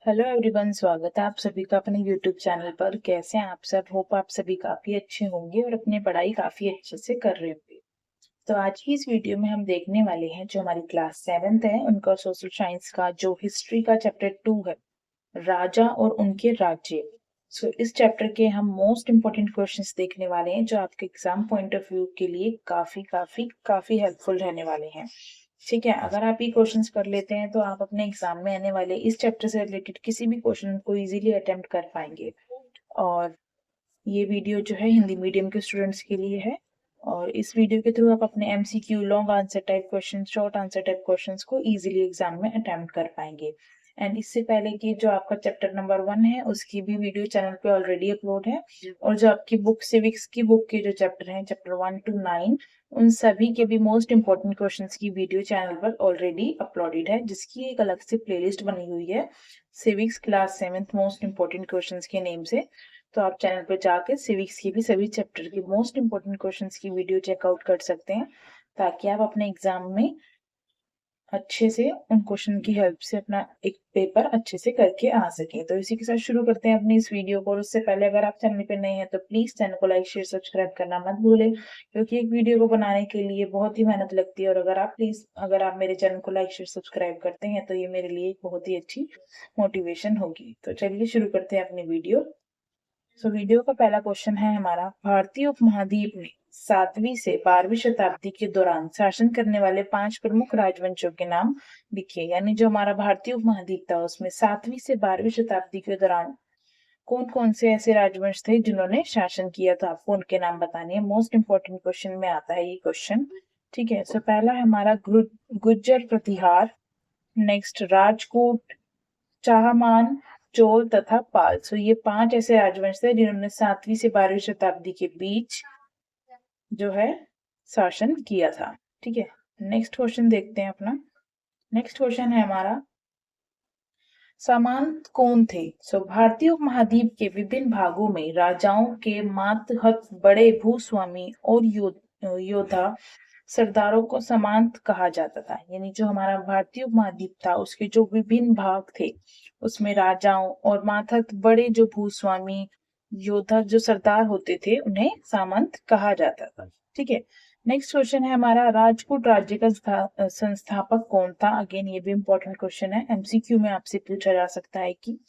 Hello everyone, स्वागत है आप सभी का अपने यूट्यूब चैनल पर। कैसे हैं आप सब? होप आप सभी काफी अच्छे होंगे और अपनी पढ़ाई काफी अच्छे से कर रहे होंगे। तो आज की इस वीडियो में हम देखने वाले हैं जो हमारी क्लास 7th है उनका सोशल साइंस का जो हिस्ट्री का चैप्टर 2 है, राजा और उनके राज्य। इस चैप्टर के हम मोस्ट इम्पोर्टेंट क्वेश्चंस देखने वाले हैं जो आपके एग्जाम पॉइंट ऑफ व्यू के लिए काफी काफी काफी हेल्पफुल रहने वाले हैं। ठीक है, अगर आप ये क्वेश्चंस कर लेते हैं तो आप अपने एग्जाम में आने वाले इस चैप्टर से रिलेटेड किसी भी क्वेश्चन को इजीली अटेम्प्ट कर पाएंगे। और ये वीडियो जो है हिंदी मीडियम के स्टूडेंट्स के लिए है और इस वीडियो के थ्रू आप अपने MCQ, long answer type question, short answer type questions को इजीली एग्जाम में अटेम्प्ट कर पाएंगे। एंड इससे पहले कि जो आपका चैप्टर नंबर 1 है उसकी भी वीडियो चैनल पे ऑलरेडी अपलोड है और जो आपकी बुक सिविक्स की बुक के जो चैप्टर हैं, चैप्टर 1 to 9, उन सभी के भी मोस्ट इंपॉर्टेंट क्वेश्चंस की वीडियो चैनल पर ऑलरेडी अपलोडेड है, जिसकी एक अलग से प्लेलिस्ट बनी हुई है civics class 7th most important questions के नेम से। तो आप चैनल पर जाके सिविक्स की भी सभी चैप्टर के मोस्ट इंपॉर्टेंट क्वेश्चंस की वीडियो चेकआउट कर सकते हैं ताकि आप अपने एग्जाम में अच्छे से उन क्वेश्चन की हेल्प से अपना एक पेपर अच्छे से करके आ सके। तो इसी के साथ शुरू करते हैं अपनी इस वीडियो को। और उससे पहले अगर आप चैनल पे नए हैं तो प्लीज चैनल को लाइक, शेयर, सब्सक्राइब करना मत भूलें, क्योंकि एक वीडियो को बनाने के लिए बहुत ही मेहनत लगती है। और अगर आप मेरे चैनल को लाइक, शेयर, सब्सक्राइब करते हैं तो ये मेरे लिए एक बहुत ही अच्छी मोटिवेशन होगी। तो चलिए शुरू करते हैं अपनी वीडियो। वीडियो का पहला क्वेश्चन है हमारा, भारतीय उपमहाद्वीप में 7वीं से 12वीं शताब्दी के दौरान शासन करने वाले 5 प्रमुख राजवंशों के नाम लिखिए। यानी जो हमारा भारतीय उपमहाद्वीप था उसमें 7वीं से 12वीं शताब्दी के दौरान कौन कौन से ऐसे राजवंश थे जिन्होंने शासन किया था, आपको उनके नाम बताने हैं। मोस्ट इंपोर्टेंट क्वेश्चन में आता है ये क्वेश्चन। ठीक है, पहला है हमारा गुर्जर प्रतिहार, नेक्स्ट राजपूत, चाहमान, चोल तथा पाल। ये 5 ऐसे राजवंश थे जिन्होंने 7वीं से 12वीं शताब्दी के बीच जो है शासन किया था। ठीक है, नेक्स्ट क्वेश्चन देखते हैं अपना। नेक्स्ट क्वेश्चन है हमारा, सामंत कौन थे? भारतीय उपमहाद्वीप के विभिन्न भागों में राजाओं के मातहत बड़े भूस्वामी और योद्धा सरदारों को सामंत कहा जाता था। यानी जो हमारा भारतीय उपमहाद्वीप था उसके जो विभिन्न भाग थे उसमें राजाओं और मातहत बड़े जो भूस्वामी, योद्धा, जो सरदार होते थे उन्हें सामंत कहा जाता था। ठीक है, नेक्स्ट क्वेश्चन है हमारा, राजपूत राज्य का संस्थापक कौन था? अगेन ये भी इंपॉर्टेंट क्वेश्चन है, एमसीक्यू में आपसे पूछा जा सकता है कि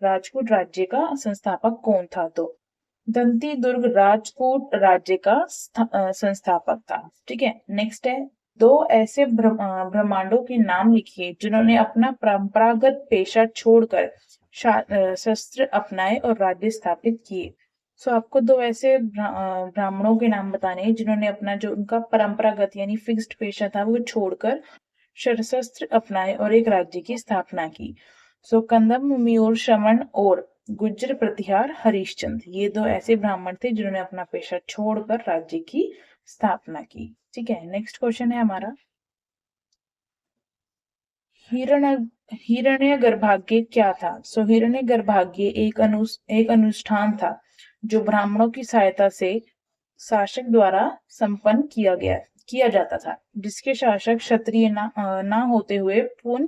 राजपूत राज्य का संस्थापक कौन था। तो दंती दुर्ग राजपूत राज्य का संस्थापक था। ठीक है, नेक्स्ट है, 2 ऐसे ब्रह्मांडों के नाम लिखिए जिन्होंने अपना परंपरागत पेशा छोड़कर शस्त्र अपनाए और राज्य स्थापित किए। आपको 2 ऐसे ब्राह्मणों के नाम बताने हैं जिन्होंने अपना जो उनका परंपरागत यानी फिक्स्ड पेशा था वो छोड़कर शस्त्र अपनाए और एक राज्य की स्थापना की। कंदम, मयूर श्रवण और गुज्जर प्रतिहार हरिश्चंद्र, ये 2 ऐसे ब्राह्मण थे जिन्होंने अपना पेशा छोड़कर राज्य की स्थापना की। ठीक है, नेक्स्ट क्वेश्चन है हमारा, हिरण्य गर्भाग्य क्या था? हिरण्य गर्भाग्य एक अनुष्ठान था जो ब्राह्मणों की सहायता से शासक द्वारा संपन्न किया जाता था, जिसके शासक क्षत्रिय ना होते हुए पूर्ण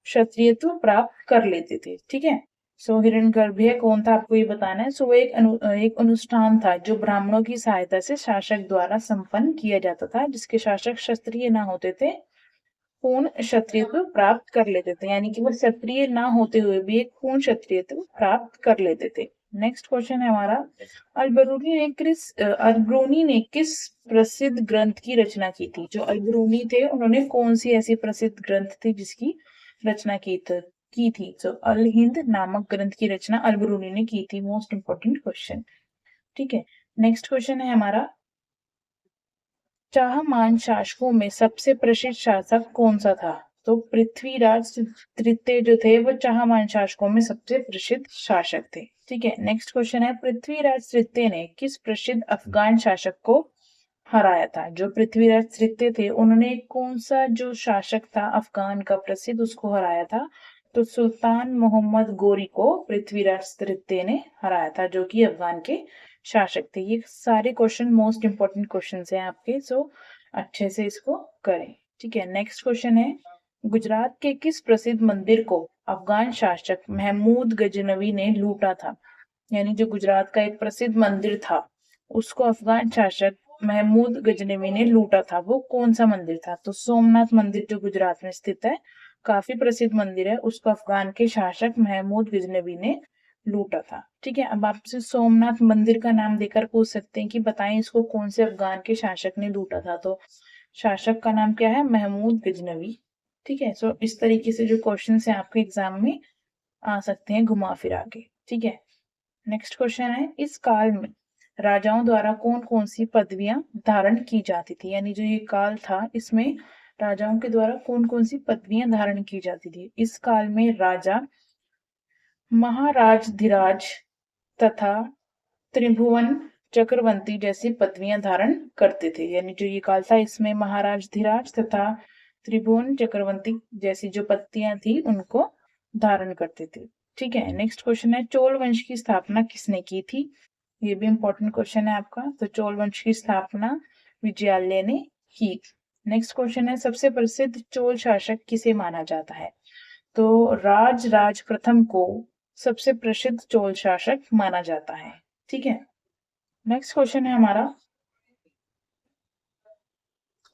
क्षत्रियत्व प्राप्त कर लेते थे। ठीक है, हिरण्यगर्भ कौन था आपको ये बताना है। वो एक अनुष्ठान था जो ब्राह्मणों की सहायता से शासक द्वारा संपन्न किया जाता था, जिसके शासक क्षत्रिय ना होते थे, पूर्ण क्षत्रियत्व प्राप्त कर लेते थे। यानी कि वो क्षत्रिय ना होते हुए भी एक पूर्ण क्षत्रियत्व प्राप्त कर लेते थे। नेक्स्ट क्वेश्चन है हमारा, अलबरूनी ने किस प्रसिद्ध ग्रंथ की रचना की थी? जो अलबरूनी थे उन्होंने कौन सी ऐसी प्रसिद्ध ग्रंथ थी जिसकी रचना की थी? अल हिंद नामक ग्रंथ की रचना अलबरूनी ने की थी। Most important question. ठीक है, नेक्स्ट क्वेश्चन है हमारा, चाहमान शासकों में सबसे प्रसिद्ध शासक कौन सा था? तो पृथ्वीराज तृतीय जो थे वो चाहमान शासकों में सबसे प्रसिद्ध शासक थे। ठीक है, नेक्स्ट क्वेश्चन है, पृथ्वीराज तृतीय ने किस प्रसिद्ध अफगान शासक को हराया था? जो पृथ्वीराज तृतीय थे उन्होंने कौन सा जो शासक था अफगान का प्रसिद्ध, उसको हराया था? तो सुल्तान मोहम्मद गोरी को पृथ्वीराज तृतीय ने हराया था, जो कि अफगान के शासक थे। ये सारे क्वेश्चन मोस्ट इंपोर्टेंट क्वेश्चन हैं आपके, अच्छे से इसको करें। ठीक है, नेक्स्ट क्वेश्चन है, गुजरात के किस प्रसिद्ध मंदिर को अफगान शासक महमूद गजनवी ने लूटा था? यानी जो गुजरात का एक प्रसिद्ध मंदिर था उसको अफगान शासक महमूद गजनवी ने लूटा था, वो कौन सा मंदिर था? तो सोमनाथ मंदिर जो गुजरात में स्थित है, काफी प्रसिद्ध मंदिर है, उसको अफगान के शासक महमूद गजनवी ने लूटा था। ठीक है, अब आपसे सोमनाथ मंदिर का नाम देकर पूछ सकते हैं कि बताएं इसको कौन से अफगान के शासक ने लूटा था। तो शासक का नाम क्या है? महमूद गजनवी। ठीक है, सो इस तरीके से जो क्वेश्चन है आपके एग्जाम में आ सकते हैं घुमा फिरा के। ठीक है, नेक्स्ट क्वेश्चन है, इस काल में राजाओं द्वारा कौन कौन सी पदवियां धारण की जाती थी? यानी जो ये काल था इसमें राजाओं के द्वारा कौन कौन सी पदवियां धारण की जाती थी? इस काल में राजा महाराजधिराज तथा त्रिभुवन चक्रवर्ती जैसी पदवियां धारण करते थे। यानी जो ये काल था इसमें महाराजधिराज तथा त्रिभुवन चक्रवर्ती जैसी जो पदवियां थी उनको धारण करते थे। ठीक है, नेक्स्ट क्वेश्चन है, चोल वंश की स्थापना किसने की थी? ये भी इंपॉर्टेंट क्वेश्चन है आपका। तो चोल वंश की स्थापना विजयालय ने की। नेक्स्ट क्वेश्चन है, सबसे प्रसिद्ध चोल शासक किसे माना जाता है? तो राज प्रथम को सबसे प्रसिद्ध चोल शासक माना जाता है। ठीक है, नेक्स्ट क्वेश्चन है हमारा,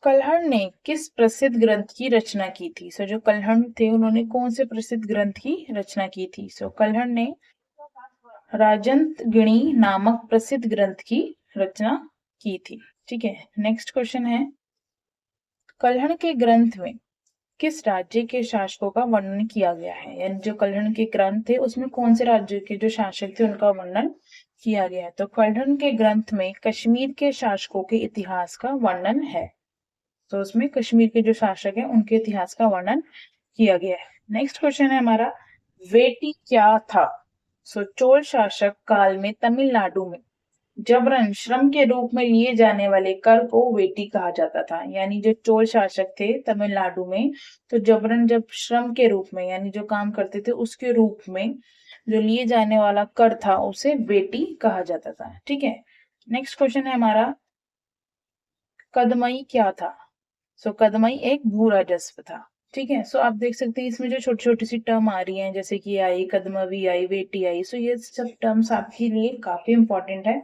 कल्हड़ ने किस प्रसिद्ध ग्रंथ की रचना की थी? सो जो कल्हड़ थे उन्होंने कौन से प्रसिद्ध ग्रंथ की रचना की थी? सो कल्हड़ ने राजंतगिणी नामक प्रसिद्ध ग्रंथ की रचना की थी। ठीक है, नेक्स्ट क्वेश्चन है, कल्हड़ के ग्रंथ में किस राज्य के शासकों का वर्णन किया गया है? यानी जो कल्हड़ के ग्रंथ थे उसमें कौन से राज्य के जो शासक थे उनका वर्णन किया गया है? तो कल्हड़ के ग्रंथ में कश्मीर के शासकों के इतिहास का वर्णन है। तो उसमें कश्मीर के जो शासक हैं उनके इतिहास का वर्णन किया गया है। नेक्स्ट क्वेश्चन है हमारा, वेटी क्या था? सो चोल शासक काल में तमिलनाडु में जबरन श्रम के रूप में लिए जाने वाले कर को वेटी कहा जाता था। यानी जो चोल शासक थे तमिलनाडु में, तो जबरन जब श्रम के रूप में यानी जो काम करते थे उसके रूप में जो लिए जाने वाला कर था उसे वेटी कहा जाता था। ठीक है, नेक्स्ट क्वेश्चन है हमारा, कदमई क्या था? सो कदमई एक भू राजस्व था। ठीक है, सो आप देख सकते हैं इसमें जो छोटी छोटी सी टर्म आ रही हैं जैसे कि आई, कदमवी आई, वेटी आई, सो ये सब टर्म्स आपके लिए काफी इंपॉर्टेंट है।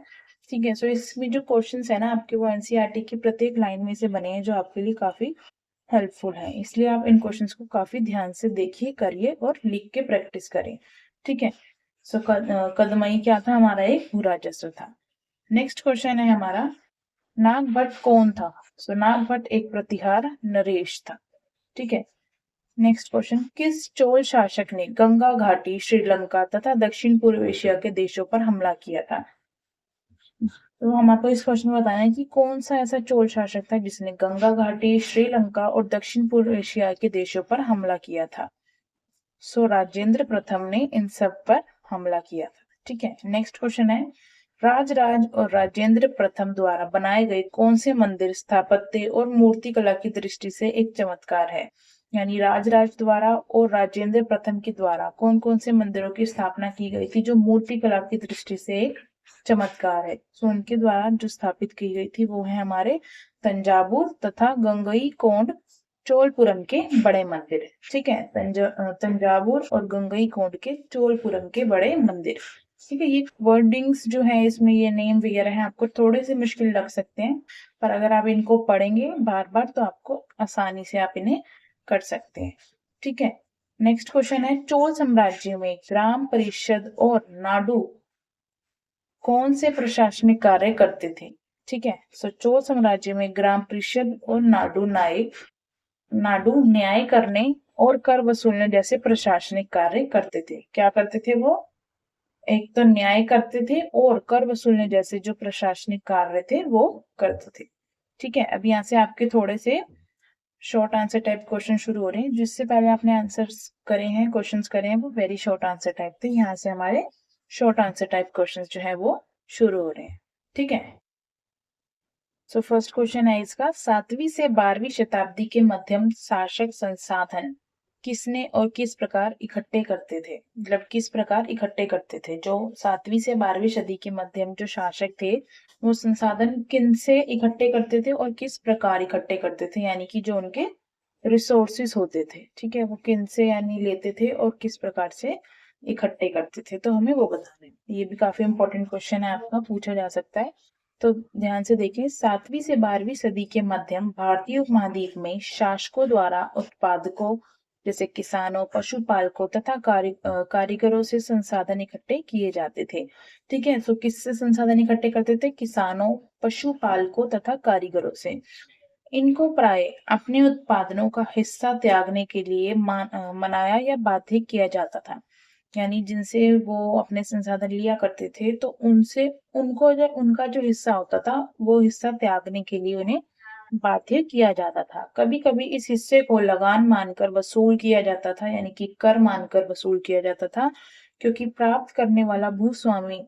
ठीक है, सो इसमें जो क्वेश्चंस है ना आपके वो एनसीईआरटी की प्रत्येक लाइन में से बने हैं जो आपके लिए काफी हेल्पफुल है, इसलिए आप इन क्वेश्चंस को काफी ध्यान से देखिए, करिए और लिख के प्रैक्टिस करें। ठीक है, सो कदमई क्या था? हमारा एक भू राजस्व था। नेक्स्ट क्वेश्चन है हमारा, नागभट्ट कौन था? सो नागभट्ट एक प्रतिहार नरेश था। ठीक है, नेक्स्ट क्वेश्चन, किस चोल शासक ने गंगा घाटी, श्रीलंका तथा दक्षिण पूर्व एशिया के देशों पर हमला किया था? तो हम आपको इस क्वेश्चन में बताना है कि कौन सा ऐसा चोल शासक था जिसने गंगा घाटी, श्रीलंका और दक्षिण पूर्व एशिया के देशों पर हमला किया था? सो राजेंद्र प्रथम ने इन सब पर हमला किया था। ठीक है, नेक्स्ट क्वेश्चन है, राजराज और राजेंद्र प्रथम द्वारा बनाए गए कौन से मंदिर स्थापत्य और मूर्ति कला की दृष्टि से एक चमत्कार है? यानी राजराज द्वारा और राजेंद्र प्रथम के द्वारा कौन कौन से मंदिरों की स्थापना की गई थी जो मूर्ति कला की दृष्टि से एक चमत्कार है? सो उनके द्वारा जो स्थापित की गई थी वो है हमारे तंजावुर तथा गंगईकोंड चोलपुरम के बड़े मंदिर। ठीक है, तंजावुर और गंगईकोंड के चोलपुरम के बड़े मंदिर। ठीक है, ये वर्डिंग्स जो है इसमें ये नेम वगैरह है आपको थोड़े से मुश्किल लग सकते हैं, पर अगर आप इनको पढ़ेंगे बार बार तो आपको आसानी से आप इन्हें कर सकते हैं। ठीक है, नेक्स्ट क्वेश्चन है, चोल साम्राज्य में ग्राम परिषद और नाडु कौन से प्रशासनिक कार्य करते थे? ठीक है, सो चोल साम्राज्य में ग्राम परिषद और नाडु न्याय करने और कर वसूलने जैसे प्रशासनिक कार्य करते थे। क्या करते थे वो? एक तो न्याय करते थे और कर वसूलने जैसे जो प्रशासनिक कार्य थे वो करते थे। ठीक है, अब यहाँ से आपके थोड़े से शॉर्ट आंसर टाइप क्वेश्चन शुरू हो रहे हैं। जिससे पहले आपने आंसर्स करे हैं, क्वेश्चंस करे हैं वो वेरी शॉर्ट आंसर टाइप थे, यहाँ से हमारे शॉर्ट आंसर टाइप क्वेश्चंस जो है वो शुरू हो रहे हैं। ठीक है, सो फर्स्ट क्वेश्चन है इसका, 7वीं से 12वीं शताब्दी के मध्यम शासक संसाधन किसने और किस प्रकार इकट्ठे करते थे? मतलब किस प्रकार इकट्ठे करते थे? जो 7वीं से 12वीं सदी के मध्यम जो शासक थे वो संसाधन किन से इकट्ठे करते थे और किस प्रकार इकट्ठे करते थे? यानी कि जो उनके रिसोर्सेस होते थे, ठीक है, वो किन से यानी लेते थे और किस प्रकार से इकट्ठे करते थे, तो हमें वो बताना है। ये भी काफी इंपॉर्टेंट क्वेश्चन है आपका, पूछा जा सकता है। तो ध्यान से देखिए, 7वीं से 12वीं सदी के मध्यम भारतीय उपमहाद्वीप में शासकों द्वारा उत्पादकों जैसे किसानों, पशुपालकों तथा कारीगरों से संसाधन इकट्ठे किए जाते थे। ठीक है, तो किससे संसाधन इकट्ठे करते थे? किसानों, पशुपालकों तथा कारीगरों से। इनको प्राय अपने उत्पादनों का हिस्सा त्यागने के लिए मनाया या बाध्य किया जाता था। यानी जिनसे वो अपने संसाधन लिया करते थे, तो उनसे उनको जो उनका जो हिस्सा होता था, वो हिस्सा त्यागने के लिए उन्हें बाध्य किया जाता था। कभी कभी इस हिस्से को लगान मानकर वसूल किया जाता था, यानी कि कर मानकर वसूल किया जाता था, क्योंकि प्राप्त करने वाला भूस्वामी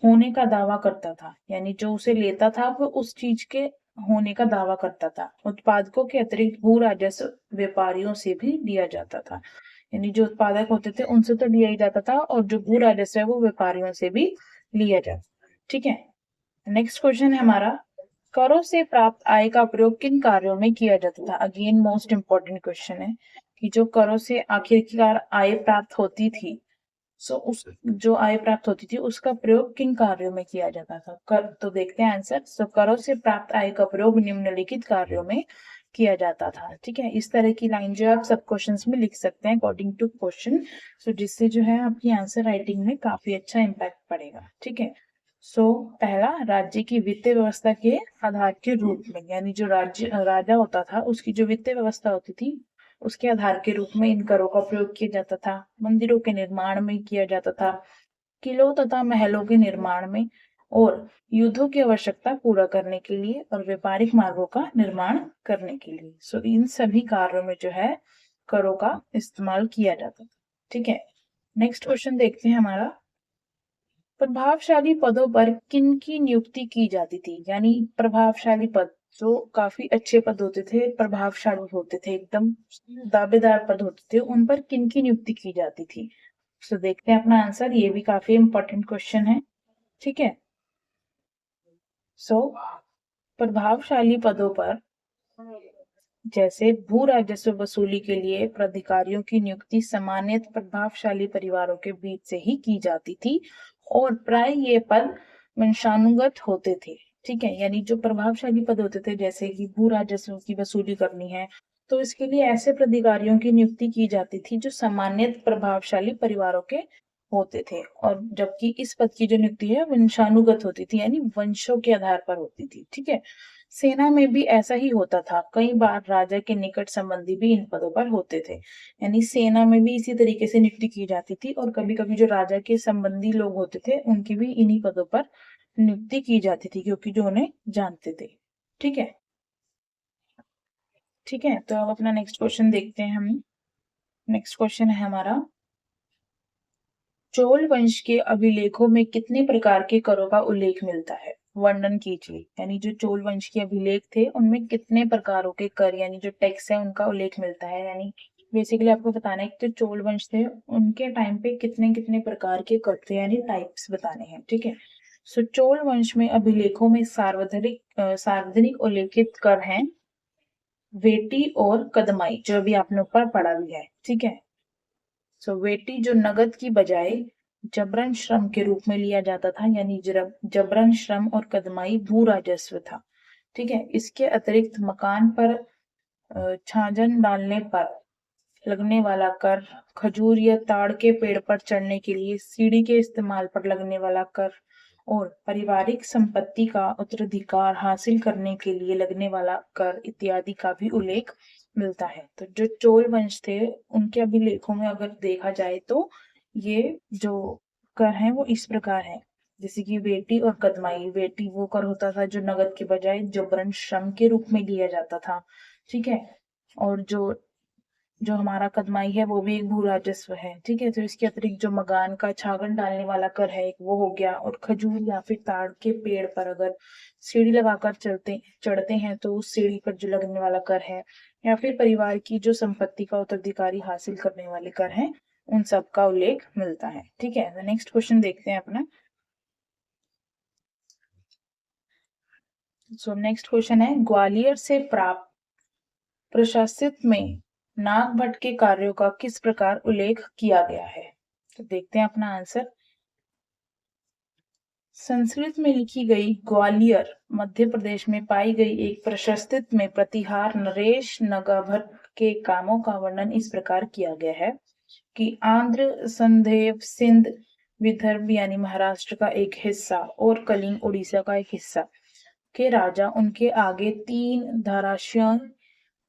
होने का दावा करता था। यानी जो उसे लेता था वो उस चीज के होने का दावा करता था। उत्पादकों के अतिरिक्त भू राजस्व व्यापारियों से भी लिया जाता था। यानी जो उत्पादक होते थे उनसे तो लिया ही जाता था, और जो भू राजस्व है वो व्यापारियों से भी लिया जाता था। ठीक है, नेक्स्ट क्वेश्चन है हमारा, करों से प्राप्त आय का प्रयोग किन कार्यों में किया जाता था? अगेन मोस्ट इंपॉर्टेंट क्वेश्चन है कि जो करों से आखिरकार आय प्राप्त होती थी, उस जो आय प्राप्त होती थी उसका प्रयोग किन कार्यों में किया जाता था? कर, तो देखते हैं आंसर। करों से प्राप्त आय का प्रयोग निम्नलिखित कार्यों में किया जाता था। ठीक है, इस तरह की लाइन जो आप सब क्वेश्चंस में लिख सकते हैं अकॉर्डिंग टू क्वेश्चन, जिससे जो है आपकी आंसर राइटिंग में काफी अच्छा इम्पैक्ट पड़ेगा। ठीक है, पहला, राज्य की वित्तीय व्यवस्था के आधार के रूप में, यानी जो राजा होता था उसकी जो वित्तीय व्यवस्था होती थी उसके आधार के रूप में इन करों का प्रयोग किया जाता था। मंदिरों के निर्माण में किया जाता था, किलों तथा महलों के निर्माण में, और युद्धों की आवश्यकता पूरा करने के लिए, और व्यापारिक मार्गों का निर्माण करने के लिए। इन सभी कार्यों में जो है करों का इस्तेमाल किया जाता था। ठीक है, नेक्स्ट क्वेश्चन देखते हैं हमारा, प्रभावशाली पदों पर किनकी नियुक्ति की जाती थी? यानी प्रभावशाली पद, जो काफी अच्छे पद होते थे, प्रभावशाली होते थे, एकदम दावेदार पद होते थे, उन पर किनकी नियुक्ति की जाती थी? देखते हैं अपना आंसर, ये भी काफी इंपॉर्टेंट क्वेश्चन है। ठीक है, प्रभावशाली पदों पर जैसे भू राजस्व वसूली के लिए प्राधिकारियों की नियुक्ति सामान्यतः प्रभावशाली परिवारों के बीच से ही की जाती थी, और प्राय ये पद वंशानुगत होते थे। ठीक है, यानी जो प्रभावशाली पद होते थे, जैसे कि भू राजस्व की वसूली करनी है, तो इसके लिए ऐसे प्राधिकारियों की नियुक्ति की जाती थी जो सामान्यतः प्रभावशाली परिवारों के होते थे, और जबकि इस पद की जो नियुक्ति है वंशानुगत होती थी, यानी वंशों के आधार पर होती थी। ठीक है, सेना में भी ऐसा ही होता था, कई बार राजा के निकट संबंधी भी इन पदों पर होते थे। यानी सेना में भी इसी तरीके से नियुक्ति की जाती थी, और कभी कभी जो राजा के संबंधी लोग होते थे उनकी भी इन्हीं पदों पर नियुक्ति की जाती थी, क्योंकि जो उन्हें जानते थे। ठीक है, ठीक है, तो अब अपना नेक्स्ट क्वेश्चन देखते हैं हम। नेक्स्ट क्वेश्चन है हमारा, चोल वंश के अभिलेखों में कितने प्रकार के करों का उल्लेख मिलता है? वर्णन कीजिए। यानी जो चोल वंश के अभिलेख थे उनमें कितने प्रकारों के कर, यानी जो टैक्स है उनका उल्लेख मिलता है। यानी बेसिकली आपको बताना है कि जो चोल वंश थे उनके टाइम पे कितने कितने प्रकार के कर थे, यानी टाइप्स बताने हैं। ठीक है, चोल वंश में अभिलेखों में सार्वजनिक उल्लेखित कर हैं वेटी और कदमाई, जो अभी आपने ऊपर पढ़ा भी है। ठीक है, वेटी जो नगद की बजाय जबरन श्रम के रूप में लिया जाता था, यानी जबरन श्रम, और कदमाई भू राजस्व था। ठीक है, इसके अतिरिक्त मकान पर छाजन डालने पर लगने वाला कर, खजूर या ताड़ के पेड़ पर चढ़ने के लिए सीढ़ी के इस्तेमाल पर लगने वाला कर, और पारिवारिक संपत्ति का उत्तराधिकार हासिल करने के लिए लगने वाला कर इत्यादि का भी उल्लेख मिलता है। तो जो चोल वंश थे उनके अभिलेखों में अगर देखा जाए तो ये जो कर हैं वो इस प्रकार है, जैसे कि वेटी और कदमाई। वेटी वो कर होता था जो नगद के बजाय जबरन श्रम के रूप में लिया जाता था। ठीक है, और जो जो हमारा कदमाई है वो भी एक भू राजस्व है। ठीक है, तो इसके अतिरिक्त जो मकान का छागन डालने वाला कर है एक, वो हो गया, और खजूर या फिर ताड़ के पेड़ पर अगर सीढ़ी लगाकर चढ़ते हैं तो उस सीढ़ी पर जो लगने वाला कर है, या फिर परिवार की जो संपत्ति का उत्तराधिकारी हासिल करने वाले कर हैं, उन सब का उल्लेख मिलता है। ठीक है, तो नेक्स्ट क्वेश्चन देखते हैं अपना। नेक्स्ट क्वेश्चन है, ग्वालियर से प्राप्त प्रशासित में नागभट्ट के कार्यों का किस प्रकार उल्लेख किया गया है? तो देखते हैं अपना आंसर। संस्कृत में लिखी गई ग्वालियर मध्य प्रदेश में पाई गई एक प्रशस्तित में प्रतिहार नरेश नागभट्ट के कामों का वर्णन इस प्रकार किया गया है कि आंध्र संधेव सिंध विदर्भ यानी महाराष्ट्र का एक हिस्सा और कलिंग उड़ीसा का एक हिस्सा के राजा उनके आगे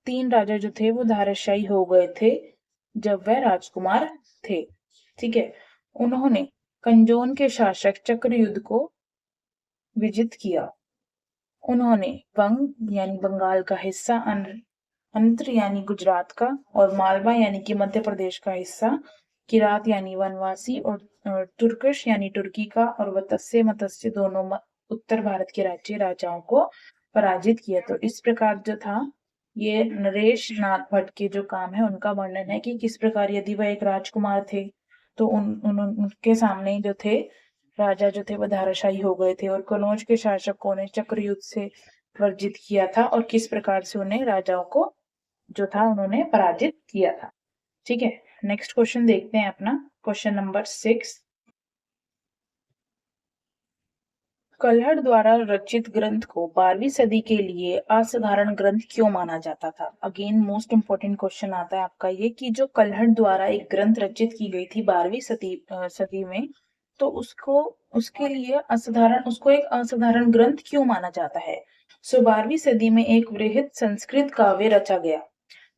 तीन राजा जो थे वो धाराशायी हो गए थे जब वह राजकुमार थे। ठीक है, उन्होंने कंजौन के शासक चक्रयुद्ध को विजित किया। उन्होंने वंग यानी बंगाल का हिस्सा, अंत्र यानी गुजरात का, और मालवा यानी कि मध्य प्रदेश का हिस्सा, किरात यानी वनवासी, और तुर्कश यानी तुर्की का, और वत्स्य मत्स्य दोनों उत्तर भारत के राज्य राजाओं को पराजित किया। तो इस प्रकार जो था ये नरेश नागभट्ट के जो काम है उनका वर्णन है कि किस प्रकार यदि वह एक राजकुमार थे तो उनके सामने जो थे राजा जो थे वह धाराशायी हो गए थे, और कनौज के शासकों ने चक्रयुद्ध से वर्जित किया था और किस प्रकार से उन्हें राजाओं को जो था उन्होंने पराजित किया था। ठीक है, नेक्स्ट क्वेश्चन देखते हैं अपना क्वेश्चन नंबर 6। कल्हड़ द्वारा रचित ग्रंथ को 12वीं सदी के लिए असाधारण ग्रंथ क्यों माना जाता था? अगेन मोस्ट इंपोर्टेंट क्वेश्चन आता है आपका ये कि जो कल्हड़ द्वारा एक ग्रंथ रचित की गई थी 12वीं सदी में, तो उसको एक असाधारण ग्रंथ क्यों माना जाता है? 12वीं सदी में एक वृहद संस्कृत काव्य रचा गया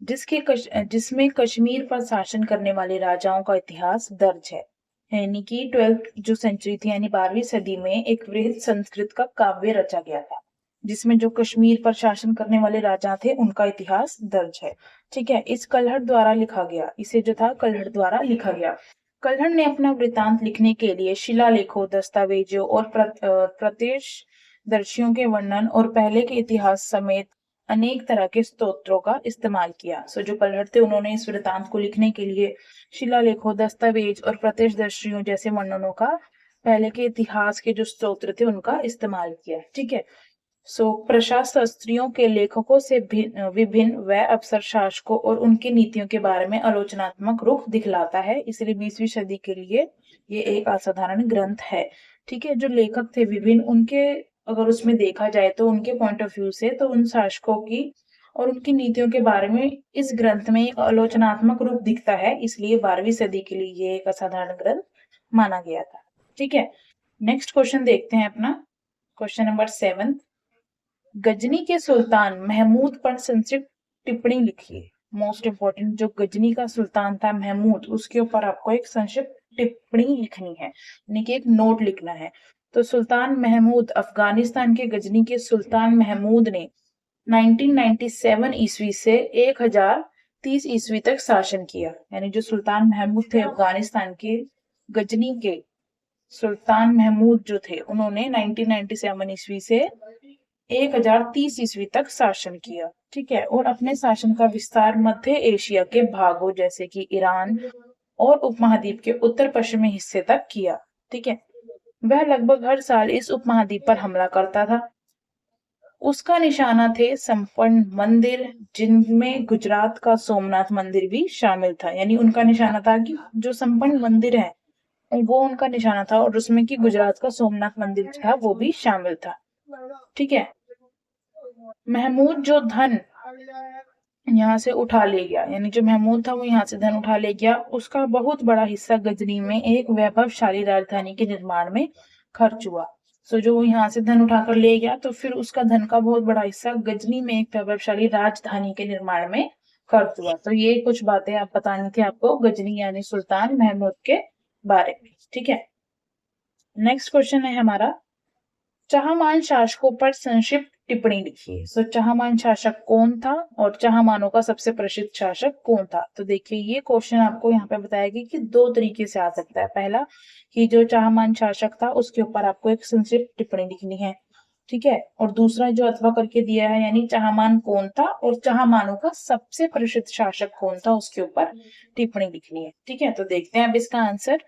जिसमें कश्मीर पर शासन करने वाले राजाओं का इतिहास दर्ज है। यानी कि 12th जो सेंचुरी थी यानी 12वीं सदी में एक वृहद संस्कृत का काव्य रचा गया था जिसमें जो कश्मीर पर शासन करने वाले राजा थे उनका इतिहास दर्ज है। ठीक है, इस कल्हड़ द्वारा लिखा गया, इसे जो था कल्हड़ द्वारा लिखा गया। कल्हड़ ने अपना वृत्तांत लिखने के लिए शिलालेखों, दस्तावेजों और प्रत्यक्षदर्शियों के वर्णन और पहले के इतिहास समेत अनेक तरह के स्तोत्रों का इस्तेमाल किया। जो कल्हड़ थे उन्होंने इस वृत्तांत को लिखने के लिए शिलालेखों, दस्तावेज और प्रत्यक्षदर्शियों जैसे वर्णनों का, पहले के इतिहास के जो स्तोत्र थे उनका इस्तेमाल किया। ठीक है, प्रशास्त्रियों के लेखकों से विभिन्न वह अफसर शासकों और उनकी नीतियों के बारे में आलोचनात्मक रुख दिखलाता है, इसलिए 20वीं सदी के लिए ये एक असाधारण ग्रंथ है। ठीक है, जो लेखक थे विभिन्न, उनके अगर उसमें देखा जाए तो उनके पॉइंट ऑफ व्यू से तो उन शासकों की और उनकी नीतियों के बारे में इस ग्रंथ में एक आलोचनात्मक रूप दिखता है, इसलिए 12वीं सदी के लिए ये एक असाधारण ग्रंथ माना गया था। ठीक है, नेक्स्ट क्वेश्चन देखते हैं अपना क्वेश्चन नंबर 7। गजनी के सुल्तान महमूद पर संक्षिप्त टिप्पणी लिखिए। मोस्ट इंपोर्टेंट, जो गजनी का सुल्तान था महमूद, उसके ऊपर आपको एक संक्षिप्त टिप्पणी लिखनी है, यानी कि एक नोट लिखना है। तो सुल्तान महमूद, अफगानिस्तान के गजनी के सुल्तान महमूद ने 1997 ईस्वी से 1030 ईस्वी तक शासन किया। यानी जो सुल्तान महमूद थे अफगानिस्तान के गजनी के सुल्तान महमूद जो थे उन्होंने 1997 ईस्वी से 1030 ईस्वी तक शासन किया। ठीक है, और अपने शासन का विस्तार मध्य एशिया के भागों जैसे कि ईरान और उपमहाद्वीप के उत्तर पश्चिमी हिस्से तक किया। ठीक है, वह लगभग हर साल इस उपमहाद्वीप पर हमला करता था। उसका निशाना थे संपन्न मंदिर, जिनमें गुजरात का सोमनाथ मंदिर भी शामिल था। यानी उनका निशाना था कि जो संपन्न मंदिर है वो उनका निशाना था, और उसमें कि गुजरात का सोमनाथ मंदिर था वो भी शामिल था। ठीक है, महमूद जो धन यहाँ से उठा ले गया, यानी जो महमूद था वो यहाँ से धन उठा ले गया, उसका बहुत बड़ा हिस्सा गजनी में एक वैभवशाली राजधानी के निर्माण में खर्च हुआ। जो वो यहाँ से धन उठाकर ले गया तो फिर उसका धन का बहुत बड़ा हिस्सा गजनी में एक वैभवशाली राजधानी के निर्माण में खर्च हुआ। तो ये कुछ बातें आप बतानी थी आपको गजनी यानी सुल्तान महमूद के बारे में। ठीक है, नेक्स्ट क्वेश्चन है हमारा, चाहमान शासकों पर संक्षिप्त टिप्पणी लिखिए। चाहमान शासक कौन था और चाहमानों का सबसे प्रसिद्ध शासक कौन था? तो देखिए ये क्वेश्चन आपको यहाँ पे बताएगी कि दो तरीके से आ सकता है। पहला कि जो चाहमान शासक था उसके ऊपर आपको एक संक्षिप्त टिप्पणी लिखनी है। ठीक है, और दूसरा जो अथवा करके दिया है यानी चाहमान कौन था और चाहमानों का सबसे प्रसिद्ध शासक कौन था उसके ऊपर टिप्पणी लिखनी है। ठीक है, तो देखते हैं अब इसका आंसर।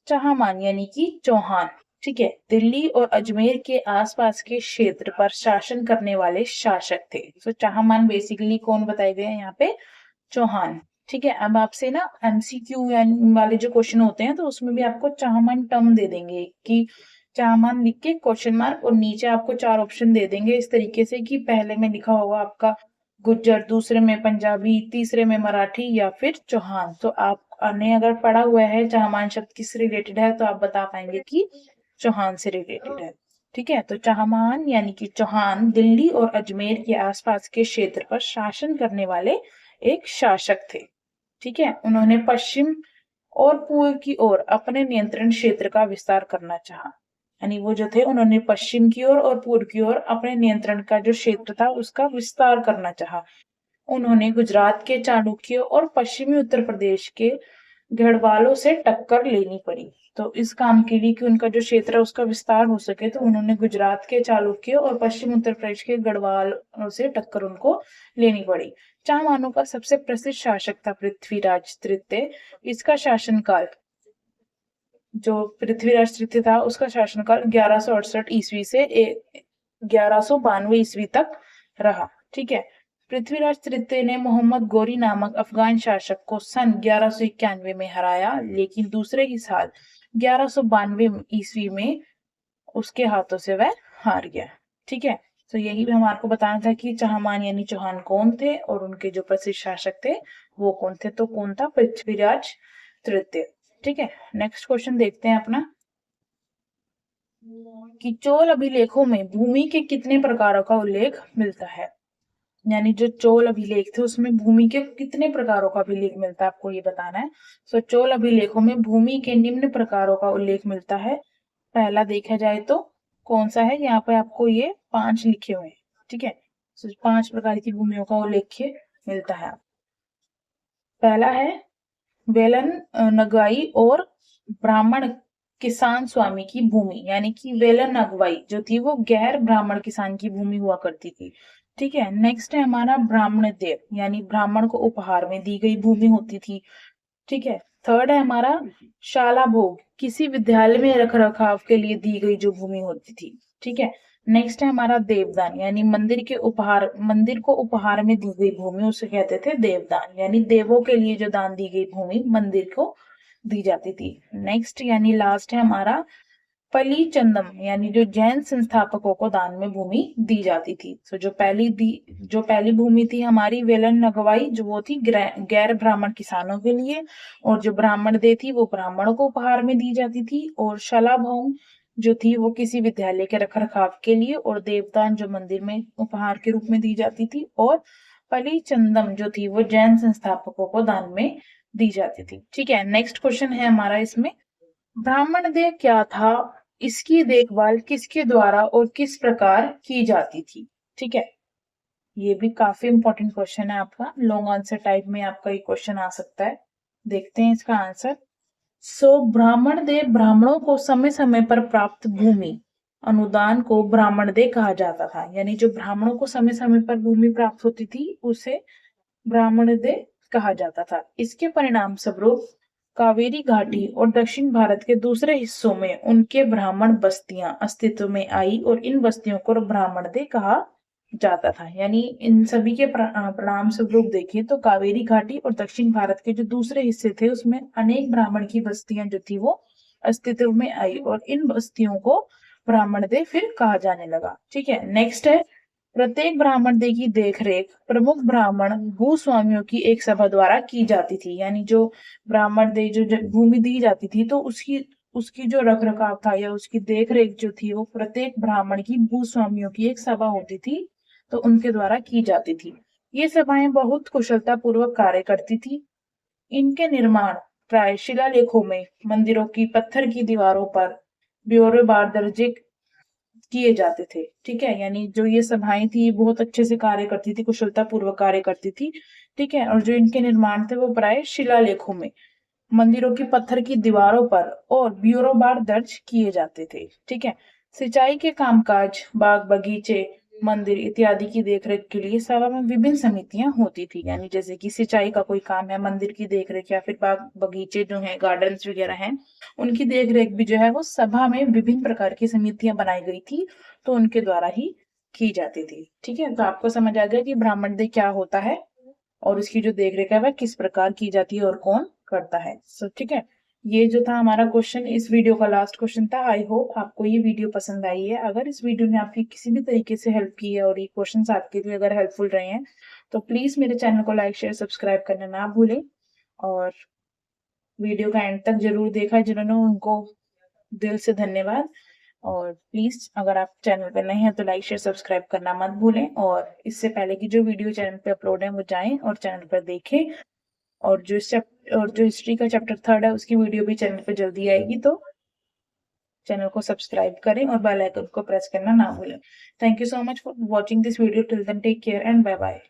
चाहमान यानी कि चौहान। ठीक है, दिल्ली और अजमेर के आसपास के क्षेत्र पर शासन करने वाले शासक थे। तो चाहमान बेसिकली कौन बताए गए हैं यहाँ पे? चौहान। ठीक है, अब आपसे ना एमसीक्यू वाले जो क्वेश्चन होते हैं तो उसमें भी आपको चाहमान टर्म दे देंगे कि चाहमान लिख के क्वेश्चन मार्क और नीचे आपको 4 ऑप्शन दे देंगे इस तरीके से कि पहले में लिखा होगा आपका गुज्जर, दूसरे में पंजाबी, तीसरे में मराठी या फिर चौहान। तो आपने अगर पढ़ा हुआ है चाहमान शब्द किससे रिलेटेड है तो आप बता पाएंगे कि चौहान से रिलेटेड है। ठीक है, तो चाहमान यानी कि चौहान दिल्ली और अजमेर के आसपास के क्षेत्र पर शासन करने वाले एक शासक थे। ठीक है, उन्होंने पश्चिम और पूर्व की ओर अपने नियंत्रण क्षेत्र का विस्तार करना चाहा। यानी वो जो थे उन्होंने पश्चिम की ओर और पूर्व की ओर अपने नियंत्रण का जो क्षेत्र था उसका विस्तार करना चाहा। उन्होंने गुजरात के चालुक्यों और पश्चिमी उत्तर प्रदेश के गढ़वालों से टक्कर लेनी पड़ी। तो इस काम के लिए कि उनका जो क्षेत्र है उसका विस्तार हो सके तो उन्होंने गुजरात के चालुक्यों और पश्चिम उत्तर प्रदेश के गढ़वालों से टक्कर उनको लेनी पड़ी। चाहमानों का सबसे प्रसिद्ध शासक था पृथ्वीराज तृतीय। इसका शासनकाल जो पृथ्वीराज तृतीय था उसका शासनकाल 1168 ईस्वी से 1192 ईस्वी तक रहा। ठीक है, पृथ्वीराज तृतीय ने मोहम्मद गोरी नामक अफगान शासक को सन 1191 में हराया, लेकिन दूसरे ही साल 1192 ईस्वी में उसके हाथों से वह हार गया। ठीक है, तो यही भी हमारे को बताना था कि चाहमान यानी चौहान कौन थे और उनके जो प्रसिद्ध शासक थे वो कौन थे। तो कौन था? पृथ्वीराज तृतीय। ठीक है, नेक्स्ट क्वेश्चन देखते हैं अपना कि चोल अभिलेखों में भूमि के कितने प्रकारों का उल्लेख मिलता है। यानी जो चोल अभिलेख थे उसमें भूमि के कितने प्रकारों का अभिलेख मिलता है आपको ये बताना है। तो चोल अभिलेखों में भूमि के निम्न प्रकारों का उल्लेख मिलता है। पहला देखा जाए तो कौन सा है? यहाँ पे आपको ये 5 लिखे हुए हैं। ठीक है, तो 5 प्रकार की भूमियों का उल्लेख मिलता है। पहला है वेलन नगवाई और ब्राह्मण किसान स्वामी की भूमि, यानी कि वेलन अगवाई जो थी वो गैर ब्राह्मण किसान की भूमि हुआ करती थी। ठीक है, नेक्स्ट है हमारा ब्राह्मण देव, यानी ब्राह्मण को उपहार में दी गई भूमि होती थी। ठीक है, थर्ड है हमारा शाला भोग, किसी विद्यालय में रख रखाव के लिए दी गई जो भूमि होती थी। ठीक है, नेक्स्ट है हमारा देवदान, यानी मंदिर को उपहार में दी गई भूमि उसे कहते थे देवदान, यानी देवों के लिए जो दान दी गई भूमि मंदिर को दी जाती थी। नेक्स्ट यानी लास्ट है हमारा पली चंदम, यानी जो जैन संस्थापकों को दान में भूमि दी जाती थी। तो जो पहली भूमि थी हमारी वेलन नगवाई जो वो थी गैर ब्राह्मण किसानों के लिए, और जो ब्राह्मण दे थी वो ब्राह्मणों को उपहार में दी जाती थी, और शलाभौम जो थी वो किसी विद्यालय के रख रखाव के लिए, और देवदान जो मंदिर में उपहार के रूप में दी जाती थी, और पली चंदम जो थी वो जैन संस्थापकों को दान में दी जाती थी। ठीक है, नेक्स्ट क्वेश्चन है हमारा इसमें ब्राह्मण देह क्या था, इसकी देखभाल किसके द्वारा और किस प्रकार की जाती थी। ठीक है, ये भी काफी इंपॉर्टेंट क्वेश्चन है आपका, लॉन्ग आंसर टाइप में आपका ये क्वेश्चन आ सकता है। देखते हैं इसका आंसर। ब्राह्मण देह ब्राह्मणों को समय समय पर प्राप्त भूमि अनुदान को ब्राह्मण देह कहा जाता था, यानी जो ब्राह्मणों को समय समय पर भूमि प्राप्त होती थी उसे ब्राह्मण देह कहा जाता था। इसके परिणाम स्वरूप कावेरी घाटी और दक्षिण भारत के दूसरे हिस्सों में उनके ब्राह्मण बस्तियां अस्तित्व में आई और इन बस्तियों को ब्राह्मण देह कहा जाता था। यानी इन सभी के परिणाम स्वरूप देखें तो कावेरी घाटी और दक्षिण भारत के जो दूसरे हिस्से थे उसमें अनेक ब्राह्मण की बस्तियां जो थी वो अस्तित्व में आई और इन बस्तियों को ब्राह्मण देह फिर कहा जाने लगा। ठीक है, नेक्स्ट है प्रत्येक ब्राह्मण देह की देखरेख प्रमुख ब्राह्मण भूस्वामियों की एक सभा द्वारा की जाती थी। यानी जो ब्राह्मण देह जो भूमि दी जाती थी तो उसकी जो रख रखाव था या उसकी देखरेख जो थी वो प्रत्येक ब्राह्मण की भूस्वामियों की एक सभा होती थी तो उनके द्वारा की जाती थी। ये सभाएं बहुत कुशलता पूर्वक कार्य करती थी। इनके निर्माण प्राय शिलालेखों में मंदिरों की पत्थर की दीवारों पर ब्यौरेवार दर्जे किए जाते थे। ठीक है, यानी जो ये सभाएं थी बहुत अच्छे से कार्य करती थी, कुशलता पूर्वक कार्य करती थी। ठीक है, और जो इनके निर्माण थे वो प्राय शिलालेखों में मंदिरों की पत्थर की दीवारों पर और ब्यूरोबार दर्ज किए जाते थे। ठीक है, सिंचाई के कामकाज बाग बगीचे मंदिर इत्यादि की देखरेख के लिए सभा में विभिन्न समितियां होती थी। यानी जैसे कि सिंचाई का कोई काम है, मंदिर की देखरेख या फिर बाग बगीचे जो हैं, गार्डन्स वगैरह हैं, उनकी देखरेख भी जो है वो सभा में विभिन्न प्रकार की समितियां बनाई गई थी, तो उनके द्वारा ही की जाती थी। ठीक है, तो आपको समझ आ गया कि ब्राह्मण दे क्या होता है और उसकी जो देखरेख है वह किस प्रकार की जाती है और कौन करता है। सो ठीक है, ये जो था हमारा क्वेश्चन, इस वीडियो का लास्ट क्वेश्चन था। आई होप आपको ये वीडियो पसंद आई है। अगर इस वीडियो ने आपकी किसी भी तरीके से हेल्प की है और ये क्वेश्चंस आपके लिए अगर हेल्पफुल रहे हैं, तो प्लीज मेरे चैनल को लाइक शेयर सब्सक्राइब करना ना भूलें, और वीडियो का एंड तक जरूर देखा है जिन्होंने, उनको दिल से धन्यवाद। और प्लीज अगर आप चैनल पर नए हैं तो लाइक शेयर सब्सक्राइब करना मत भूलें, और इससे पहले की जो वीडियो चैनल पे अपलोड है वो जाएं और चैनल पर देखें। और जो हिस्ट्री का चैप्टर 3 है उसकी वीडियो भी चैनल पे जल्दी आएगी, तो चैनल को सब्सक्राइब करें और बेल आइकन को प्रेस करना ना भूलें। Thank you so much for watching this video. Till then take care and bye bye.